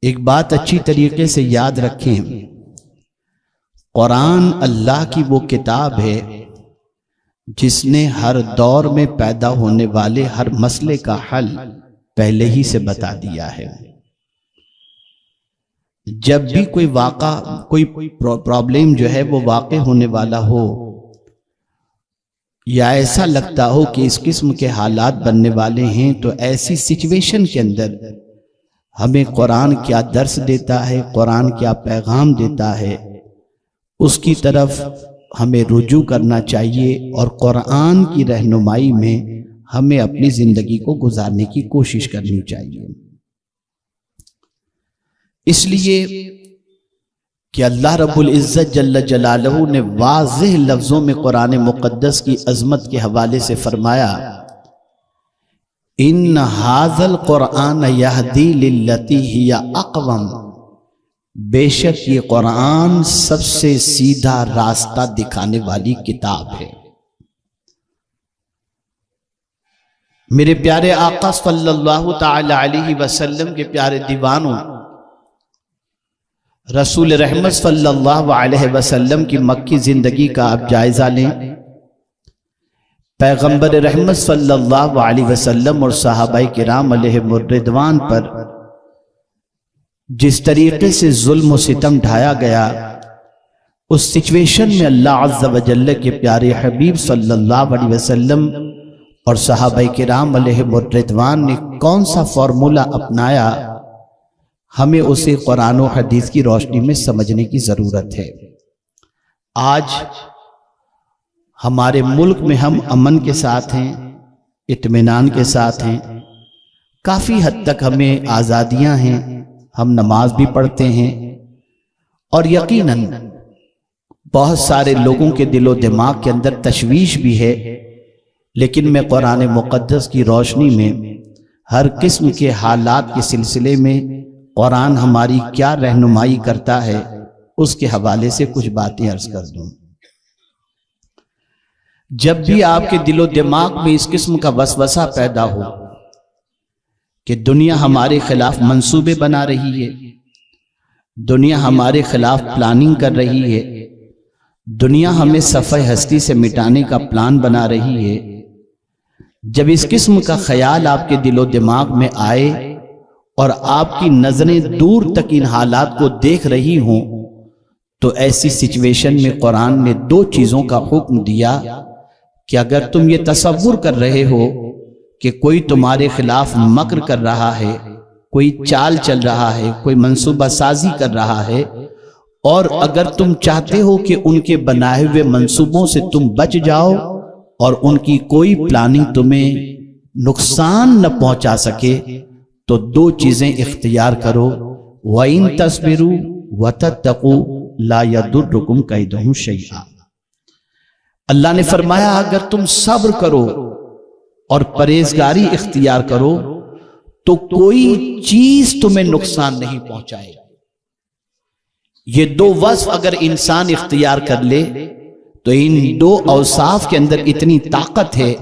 ایک بات اچھی طریقے سے یاد رکھیں، قرآن اللہ کی وہ کتاب ہے جس نے ہر دور میں پیدا ہونے والے ہر مسئلے کا حل پہلے ہی سے بتا دیا ہے۔ جب بھی کوئی پرابلم جو ہے وہ واقع ہونے والا ہو، یا ایسا لگتا ہو کہ اس قسم کے حالات بننے والے ہیں، تو ایسی سچویشن کے اندر ہمیں قرآن کیا درس دیتا ہے، قرآن کیا پیغام دیتا ہے، اس کی طرف ہمیں رجوع کرنا چاہیے، اور قرآن کی رہنمائی میں ہمیں اپنی زندگی کو گزارنے کی کوشش کرنی چاہیے۔ اس لیے کہ اللہ رب العزت جل جلالہ نے واضح لفظوں میں قرآن مقدس کی عظمت کے حوالے سے فرمایا، ان ھذا القرآن یہدی للتی ہی اقوم، بے شک یہ قرآن سب سے سیدھا راستہ دکھانے والی کتاب ہے۔ میرے پیارے آقا صلی اللہ تعالی علیہ وسلم کے پیارے دیوانوں، رسول رحمت صلی اللہ علیہ وسلم کی مکی زندگی کا آپ جائزہ لیں۔ پیغمبر رحمت صلی اللہ علیہ وسلم اور صحابہ کرام علیہم الرضوان پر جس طریقے سے ظلم و ستم ڈھایا گیا، اس سچویشن میں اللہ عز و جل کے پیارے حبیب صلی اللہ علیہ وسلم اور صحابہ کرام علیہم الرضوان نے کون سا فارمولہ اپنایا، ہمیں اسے قرآن و حدیث کی روشنی میں سمجھنے کی ضرورت ہے۔ آج ہمارے ملک میں ہم امن کے ساتھ ہیں، اطمینان کے ساتھ ہیں، کافی حد تک ہمیں آزادیاں ہیں، ہم نماز بھی پڑھتے ہیں، اور یقیناً بہت سارے لوگوں کے دل و دماغ کے اندر تشویش بھی ہے، لیکن میں قرآن مقدس کی روشنی میں ہر قسم کے حالات کے سلسلے میں قرآن ہماری کیا رہنمائی کرتا ہے اس کے حوالے سے کچھ باتیں عرض کر دوں۔ جب بھی آپ کے دل و دماغ میں اس قسم کا وسوسہ پیدا ہو کہ دنیا ہمارے خلاف منصوبے بنا رہی ہے، دنیا ہمارے خلاف پلاننگ کر رہی ہے، دنیا ہمیں صفحہ ہستی سے مٹانے کا پلان بنا رہی ہے، جب اس قسم کا خیال آپ کے دل و دماغ میں آئے اور آپ کی نظریں دور تک ان حالات کو دیکھ رہی ہوں، تو ایسی سچویشن میں قرآن نے دو چیزوں کا حکم دیا کہ اگر تم یہ تصور کر رہے ہو کہ کوئی تمہارے خلاف مکر کر رہا ہے، کوئی چال چل رہا ہے، کوئی منصوبہ سازی کر رہا ہے، اور اگر تم چاہتے ہو کہ ان کے بنائے ہوئے منصوبوں سے تم بچ جاؤ اور ان کی کوئی پلاننگ تمہیں نقصان نہ پہنچا سکے، تو دو چیزیں اختیار کرو، وَإِن تَصْبِرُوا وَتَتَّقُوا لَا يَضُرُّكُمْ كَيْدُهُمْ شَيْئًا۔ اللہ نے فرمایا اگر تم صبر کرو اور پرہیزگاری اختیار کرو تو کوئی چیز تمہیں نقصان نہیں پہنچائے۔ یہ دو وصف اگر انسان اختیار کر لے تو ان دو اوصاف کے اندر اتنی طاقت ہے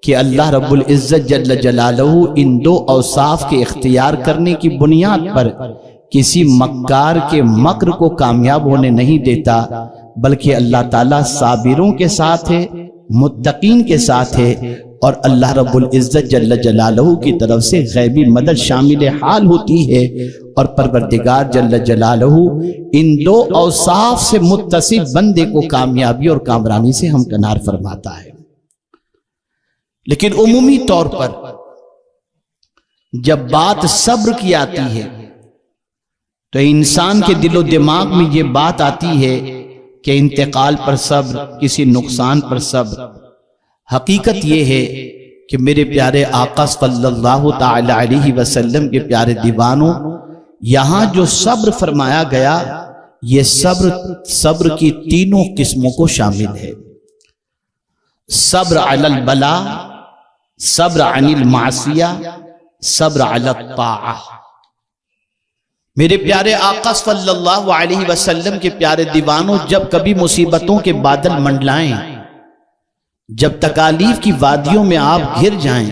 کہ اللہ رب العزت جل جلالہ ان دو اوصاف کے اختیار کرنے کی بنیاد پر کسی مکار کے مکر کو کامیاب ہونے نہیں دیتا، بلکہ اللہ تعالیٰ صابروں کے ساتھ ہے، متقین کے ساتھ ہے، اور اللہ رب العزت جل جلالہ کی طرف سے غیبی مدد شامل حال ہوتی ہے، اور پروردگار جل جلالہ ان دو اوصاف سے متصف بندے کو کامیابی اور کامرانی سے ہمکنار فرماتا ہے۔ لیکن عمومی طور پر جب بات صبر کی آتی ہے تو انسان کے دل و دماغ میں یہ بات آتی ہے کہ انتقال پر صبر، کسی نقصان پر صبر۔ حقیقت یہ ہے کہ میرے پیارے آقا صلی اللہ تعالی علیہ وسلم کے پیارے دیوانوں، یہاں جو صبر فرمایا گیا یہ صبر کی تینوں قسموں کو شامل ہے۔ صبر علی البلا، صبر عن المعصیہ، صبر علی الطاعہ۔ میرے پیارے آقا صلی اللہ علیہ وسلم کے پیارے دیوانوں، جب کبھی مصیبتوں کے بادل منڈلائیں، جب تکالیف کی وادیوں میں آپ گھر جائیں،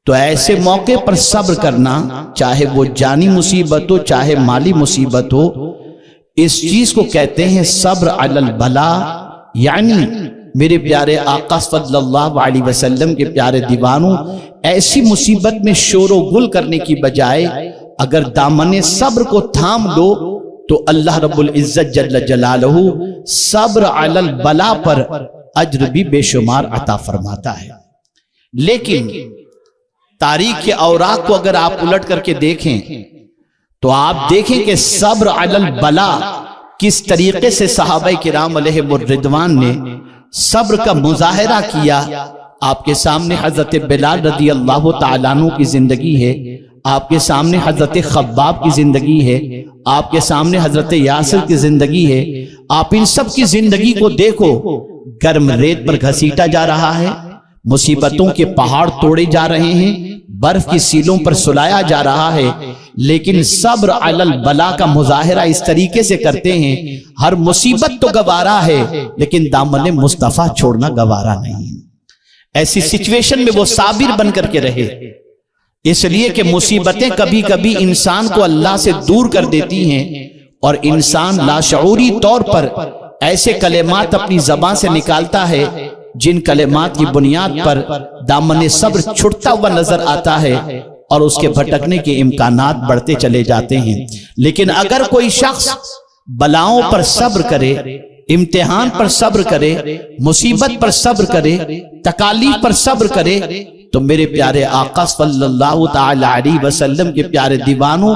تو ایسے موقع پر صبر کرنا، چاہے وہ جانی مصیبت ہو چاہے مالی مصیبت ہو، اس چیز کو کہتے ہیں صبر علی البلا۔ یعنی میرے پیارے آقا صلی اللہ علیہ وسلم کے پیارے دیوانوں، ایسی مصیبت میں شور و گل کرنے کی بجائے اگر دامن صبر کو تھام لو تو اللہ رب العزت جل جلالہ صبر علی البلا پر اجر بھی بے شمار عطا فرماتا ہے۔ لیکن تاریخ کے اوراق کو اگر آپ الٹ کر کے دیکھیں تو آپ دیکھیں کہ صبر علی البلا کس طریقے سے صحابہ کرام علیہم الرضوان نے صبر کا مظاہرہ کیا۔ آپ کے سامنے حضرت بلال رضی اللہ تعالیٰ عنہ کی زندگی ہے، آپ کے سامنے حضرت خباب کی زندگی ہے، آپ کے سامنے حضرت یاسر کی زندگی ہے۔ آپ ان سب کی زندگی کو دیکھو، گرم ریت پر گھسیٹا جا رہا ہے، مصیبتوں کے پہاڑ توڑے جا رہے ہیں، برف کی سیلوں پر سلایا جا رہا ہے، لیکن صبر علی البلا کا مظاہرہ اس طریقے سے کرتے ہیں، ہر مصیبت تو گوارا ہے لیکن دامن مصطفیٰ چھوڑنا گوارا نہیں۔ ایسی سچویشن میں وہ صابر بن کر کے رہے، اس لیے کہ مصیبتیں کبھی کبھی انسان کو اللہ سے دور کر دیتی ہیں اور انسان لاشعوری طور پر ایسے کلمات اپنی زبان سے نکالتا ہے جن کلمات کی بنیاد پر دامن صبر چھٹتا ہوا نظر آتا ہے اور اس کے بھٹکنے کے امکانات بڑھتے چلے جاتے ہیں۔ لیکن اگر کوئی شخص بلاؤں پر صبر کرے، امتحان پر صبر کرے، مصیبت پر صبر کرے، تکالیف پر صبر کرے، تو میرے پیارے آقا صلی اللہ تعالی علیہ وسلم کے پیارے دیوانوں،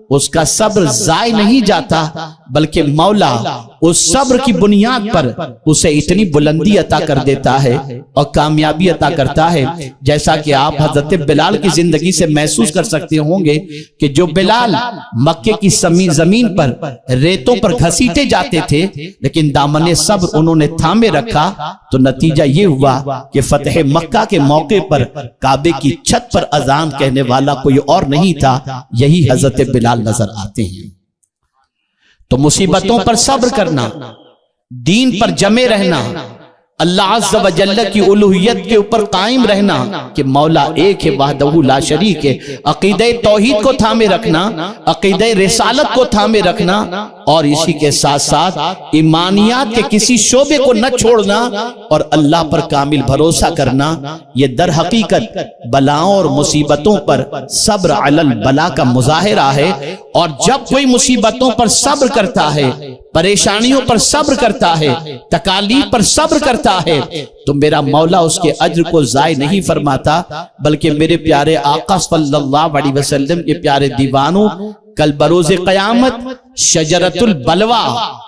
اس کا صبر ضائع نہیں جاتا، بلکہ مولا اس صبر کی بنیاد پر اسے اتنی بلندی عطا کر دیتا ہے اور کامیابی عطا کرتا ہے، جیسا کہ آپ حضرت بلال کی زندگی سے محسوس کر سکتے ہوں گے کہ جو بلال مکے کی زمین پر ریتوں پر گھسیٹے جاتے تھے لیکن دامن صبر انہوں نے تھامے رکھا، تو نتیجہ یہ ہوا کہ فتح مکہ کے موقع پر کعبے کی چھت پر اذان کہنے والا کوئی اور نہیں تھا، یہی حضرت بلال نظر آتے ہیں۔ تو مصیبتوں پر صبر کرنا، دین پر جمے رہنا، اللہ عز و جل کی الوہیت کے اوپر قائم رہنا کہ مولا ایک ہے وحدہ لا شریک ہے، عقیدہ توحید کو تھامے رکھنا، عقیدہ رسالت کو تھامے رکھنا، اور اسی کے ساتھ ساتھ ایمانیات کے کسی شعبے کو نہ چھوڑنا اور اللہ پر کامل بھروسہ کرنا، یہ در حقیقت بلاؤں اور مصیبتوں پر صبر علی البلا کا مظاہرہ ہے۔ اور جب کوئی مصیبتوں پر صبر کرتا ہے، پریشانیوں پر صبر کرتا ہے، تکالیف پر صبر کرتا ہے، تو میرا مولا اس کے اجر کو ضائع نہیں فرماتا، بلکہ میرے پیارے آقا صلی اللہ علیہ وسلم کے پیارے دیوانوں، کل بروز قیامت شجرۃ البلوا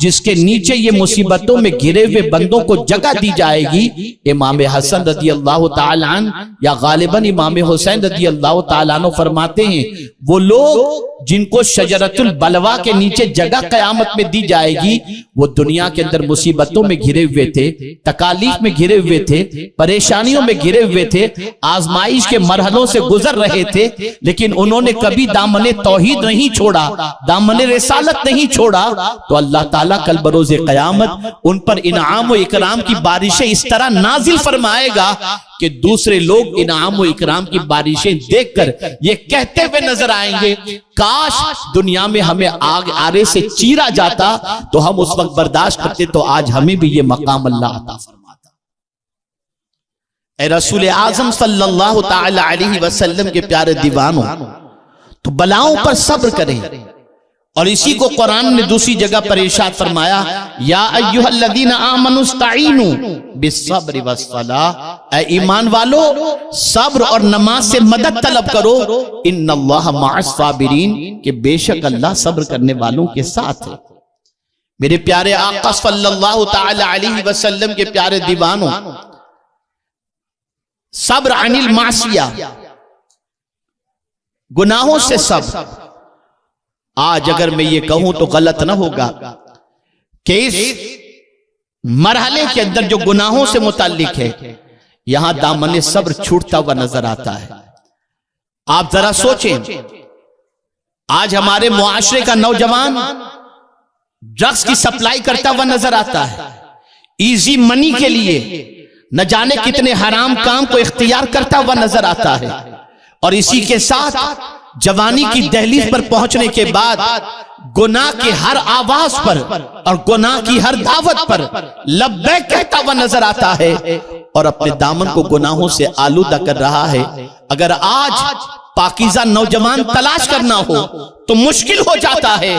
جس کے نیچے یہ مصیبتوں میں گھرے ہوئے بندوں کو جگہ دی جائے گی، امام حسن رضی اللہ تعالیٰ عنہ یا غالباً امام حسین رضی اللہ تعالیٰ عنہ فرماتے ہیں وہ لوگ جن کو شجرۃ البلوا کے نیچے جگہ قیامت میں دی جائے گی، وہ دنیا کے اندر مصیبتوں میں گھرے ہوئے تھے، تکالیف میں گھرے ہوئے تھے، پریشانیوں میں گھرے ہوئے تھے، آزمائش کے مرحلوں سے گزر رہے تھے، لیکن انہوں نے کبھی دامن توحید نہیں چھوڑا، دامن رسالت نہیں چھوڑا، تو اللہ تعالیٰ کل بروز قیامت ان پر انعام و اکرام کی بارشیں اس طرح نازل فرمائے گا کہ دوسرے لوگ انعام و اکرام کی بارشیں دیکھ کر یہ کہتے ہوئے نظر آئیں گے کاش دنیا میں ہمیں آرے سے چیرا جاتا تو ہم اس وقت برداشت کرتے، تو آج ہمیں بھی یہ مقام اللہ عطا فرماتا۔ اے رسول اعظم صلی اللہ تعالی علیہ وسلم کے پیارے دیوانوں، تو بلاؤں پر صبر کریں، اور اسی کو قرآن نے دوسری جگہ پر ارشاد فرمایا یا ایھا الذین آمنوا استعینوا بالصبر والصلاۃ، اے ایمان والو صبر اور نماز سے مدد طلب کرو، ان اللہ مع الصابرین، کہ بے شک اللہ صبر کرنے والوں کے ساتھ ہے۔ میرے پیارے آقا صلی اللہ تعالی علیہ وسلم کے پیارے دیوانوں، صبر عن المعصیہ، گناہوں سے صبر۔ آج اگر میں یہ کہوں تو غلط نہ ہوگا کہ اس مرحلے کے اندر جو گناہوں سے متعلق ہے، یہاں دامن صبر چھوٹتا ہوا نظر آتا ہے۔ آپ ذرا سوچیں، آج ہمارے معاشرے کا نوجوان ڈرگز کی سپلائی کرتا ہوا نظر آتا ہے، ایزی منی کے لیے نہ جانے کتنے حرام کام کو اختیار کرتا ہوا نظر آتا ہے، اور اسی کے ساتھ جوانی کی دہلیز پر پہنچنے کے بعد گناہ کی ہر آواز پر اور گناہ کی ہر دعوت پر لبیک کہتا ہوا نظر آتا ہے اور اپنے دامن کو گناہوں سے آلودہ کر رہا ہے۔ اگر آج پاکیزہ نوجوان تلاش کرنا ہو تو مشکل ہو جاتا ہے،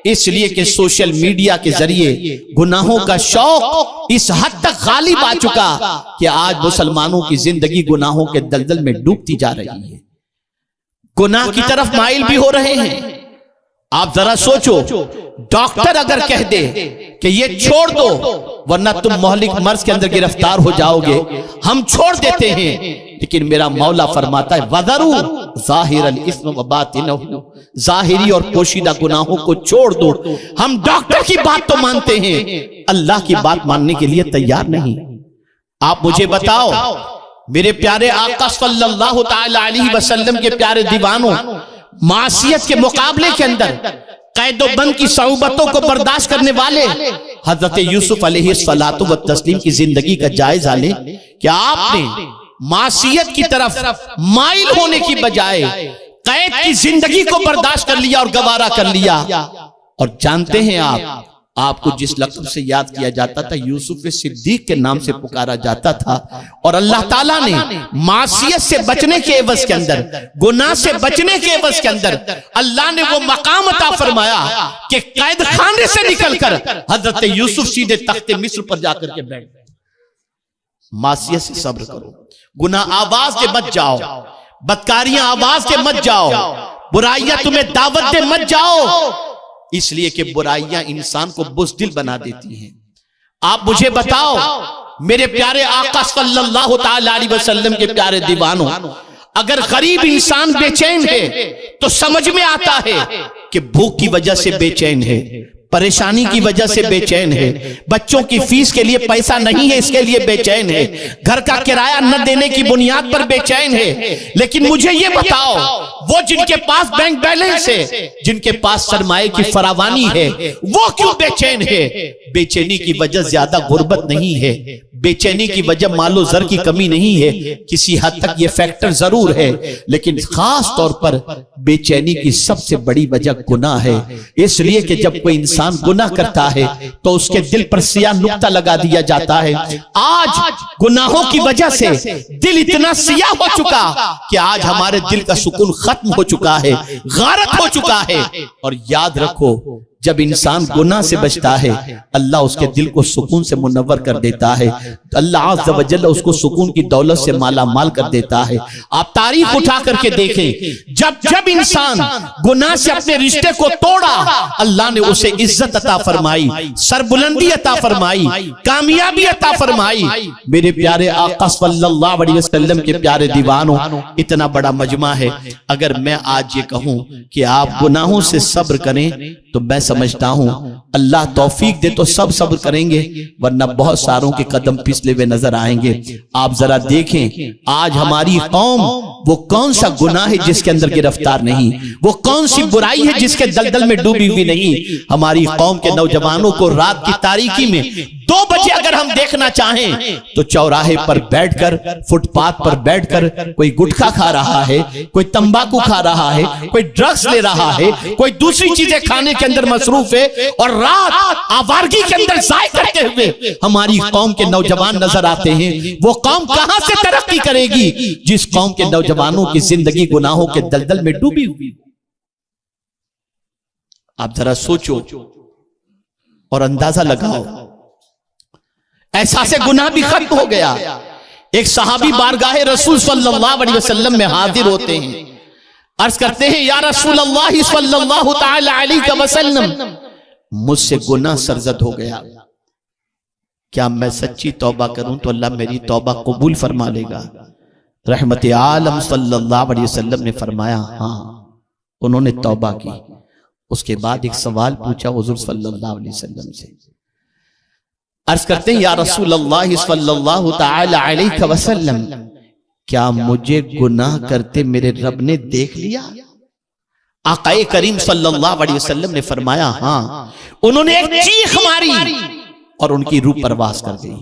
اس لیے کہ سوشل میڈیا کے ذریعے گناہوں کا شوق اس حد تک غالب آ چکا کہ آج مسلمانوں کی زندگی گناہوں کے دلدل میں ڈوبتی جا رہی ہے، گناہ کی طرف مائل بھی ہو رہے ہیں۔ آپ ذرا سوچو، ڈاکٹر اگر کہہ دے کہ یہ چھوڑ دو ورنہ تم مہلک مرض کے اندر گرفتار ہو جاؤ گے، ہم چھوڑ دیتے ہیں، لیکن میرا مولا فرماتا ہے وَذَرُوا ظَاهِرَ الْإِثْمِ وَبَاطِنَهُ، ظاہری اور پوشیدہ گناہوں کو چھوڑ دو۔ ہم ڈاکٹر کی بات تو مانتے ہیں، اللہ کی بات ماننے کے لیے تیار نہیں۔ آپ مجھے بتاؤ میرے پیارے آقا صلی اللہ تعالی علیہ وسلم کے پیارے دیوانوں، معصیت کے مقابلے کے اندر قید و بند کی صعوبتوں کو برداشت کرنے والے حضرت یوسف علیہ الصلاۃ والتسلیم کی زندگی کا جائزہ لیں کہ آپ نے معصیت کی طرف مائل ہونے کی بجائے قید کی زندگی کو برداشت کر لیا اور گوارا کر لیا۔ اور جانتے ہیں آپ کو جس لقب سے یاد کیا جاتا تھا یوسف صدیق کے نام سے پکارا جاتا تھا، اور اللہ تعالیٰ نے معصیت سے بچنے کے عوض کے اندر، گناہ سے بچنے کے عوض کے اندر اللہ نے وہ مقام عطا فرمایا کہ قید خانے سے نکل کر حضرت یوسف سیدھے تخت مصر پر جا کر کے بیٹھ گئے۔ معصیت سے صبر کرو، گناہ آواز کے مت جاؤ، بدکاریاں آواز کے مت جاؤ، برائیاں تمہیں دعوت دے مت جاؤ، اس لیے کہ برائیاں انسان کو بزدل بنا دیتی ہیں۔ آپ مجھے بتاؤ میرے پیارے آقا صلی اللہ تعالی علیہ وسلم کے پیارے دیوانوں، اگر غریب انسان بے چین ہے تو سمجھ میں آتا ہے کہ بھوک کی وجہ سے بے چین ہے، پریشانی کی وجہ سے بے چین ہے، بچوں کی فیس کے لیے پیسہ نہیں ہے اس کے لیے بے چین ہے، گھر کا کرایہ نہ دینے کی بنیاد پر بے چین ہے۔ لیکن مجھے یہ بتاؤ وہ جن کے پاس بینک بیلنس ہے، جن کے پاس سرمایہ کی فراوانی ہے، وہ کیوں بے چین ہے؟ بے چینی کی وجہ زیادہ غربت نہیں ہے، بے چینی کی وجہ مال و زر کی کمی نہیں ہے، کسی حد تک یہ فیکٹر ضرور ہے، لیکن خاص طور پر بے چینی کی سب سے بڑی وجہ گناہ ہے۔ اس لیے کہ جب کوئی انسان گناہ کرتا ہے تو اس کے دل پر سیاہ نقطہ لگا دیا جاتا ہے۔ آج گناہوں کی وجہ سے دل اتنا سیاہ ہو چکا کہ آج ہمارے دل کا سکون ختم ہو چکا ہے، غارت ہو چکا ہے۔ اور یاد رکھو جب انسان گناہ سے بچتا ہے اللہ اس کے دل کو سکون سے منور کر دیتا ہے، اللہ عز و جل اس کو سکون کی دولت سے مالا مال کر دیتا ہے۔ آپ تاریخ اٹھا کر کے دیکھیں، جب انسان گناہ سے اپنے رشتے کو توڑا اللہ نے اسے عزت عطا فرمائی، سربلندی عطا فرمائی، کامیابی عطا فرمائی۔ میرے پیارے آقا صلی اللہ علیہ وسلم کے پیارے دیوانوں، اتنا بڑا مجمع ہے، اگر میں آج یہ کہوں کہ آپ گناہوں سے صبر کریں تو میں سمجھتا ہوں اللہ توفیق دے تو سب صبر کریں گے، ورنہ بہت ساروں کے قدم پھسلے ہوئے نظر آئیں گے۔ آپ ذرا دیکھیں آج ہماری قوم وہ کون سا گناہ ہے جس کے اندر گرفتار نہیں، وہ کون سی برائی ہے جس کے دلدل میں ڈوبی ہوئی نہیں۔ ہماری قوم کے نوجوانوں کو رات کی تاریکی میں 2 بجے اگر ہم دیکھنا چاہیں تو چوراہے پر بیٹھ کر، فٹ پاتھ پر بیٹھ کر کوئی گٹکا کھا رہا ہے، کوئی تمباکو کھا رہا ہے، کوئی ڈرگز لے رہا ہے، کوئی دوسری چیزیں کھانے کے اندر مصروف ہے، اور رات آوارگی کے اندر ضائع کرتے ہوئے ہماری قوم کے نوجوان نظر آتے ہیں۔ وہ قوم کہاں سے ترقی کرے گی جس قوم کے نوجوانوں کی زندگی گناہوں کے دلدل میں ڈوبی ہوئی؟ آپ ذرا سوچو اور اندازہ لگاؤ، احساس گناہ بھی ختم ہو گیا۔ ایک صحابی بارگاہ رسول صلی اللہ علیہ وسلم میں حاضر ہوتے ہیں، عرض کرتے ہیں یا رسول اللہ صلی اللہ تعالی علیہ وسلم، مجھ سے گناہ سرزد ہو گیا، کیا میں سچی توبہ کروں تو اللہ میری توبہ قبول فرما لے گا؟ رحمت عالم صلی اللہ علیہ وسلم نے فرمایا ہاں۔ انہوں نے توبہ کی، اس کے بعد ایک سوال پوچھا حضور صلی اللہ علیہ وسلم سے، عرض کرتے ہیں یا رسول اللہ صلی اللہ تعالی علیہ وسلم، کیا مجھے گناہ کرتے میرے رب نے دیکھ لیا؟ آقا کریم صلی اللہ علیہ وسلم نے فرمایا ہاں۔ انہوں نے ایک چیخ ماری اور ان کی روح پرواز کر گئی۔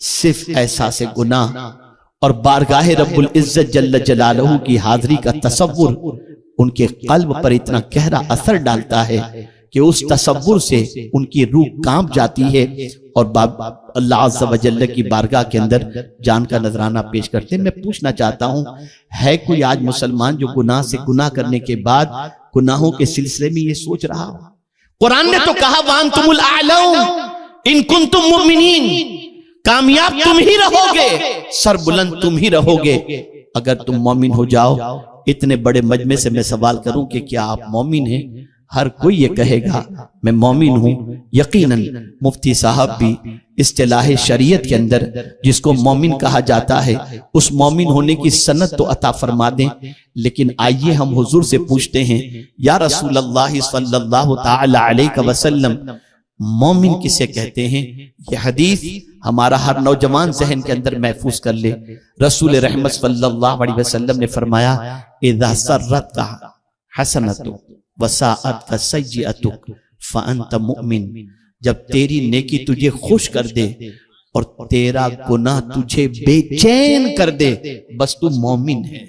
صرف احساس گناہ اور بارگاہ رب العزت جل جلالہ کی حاضری کا تصور ان کے قلب پر اتنا گہرا اثر ڈالتا ہے کہ اس تصور سے ان کی روح کانپ جاتی ہے اور اللہ عز و جل کی بارگاہ کے اندر جان کا نذرانہ پیش کرتے ہیں۔ میں پوچھنا چاہتا ہوں، ہے کوئی آج مسلمان جو گناہ سے گناہ کرنے کے بعد گناہوں کے سلسلے میں یہ سوچ رہا ہو؟ قرآن نے تو کہا وَأَنْتُمُ الْأَعْلَوْنَ إِن كُنْتُم مُؤْمِنِينَ، کامیاب تم ہی رہو گے، سر بلند تم ہی رہو گے اگر تم مومن ہو جاؤ۔ اتنے بڑے مجمع سے میں سوال کروں کہ کیا آپ مومن ہیں؟ ہر کوئی یہ کہے گا میں مومن ہوں۔ یقیناً مفتی صاحب بھی اصطلاح شریعت کے اندر جس کو مومن کہا جاتا ہے اس مومن ہونے کی سند تو عطا فرما دیں، لیکن آئیے ہم حضور سے پوچھتے ہیں یا رسول اللہ صلی اللہ تعالی علیہ وسلم، مومن کسے کہتے ہیں؟ یہ حدیث ہمارا ہر نوجوان ذہن کے اندر محفوظ کر لے۔ رسول رحمت صلی اللہ علیہ وسلم نے فرمایا اذا سرت کا حسنتک وساءت سیئتک فانت مؤمن، جب تیری نیکی تجھے خوش کر دے اور تیرا گناہ تجھے بے چین کر دے، بس تو مومن ہے۔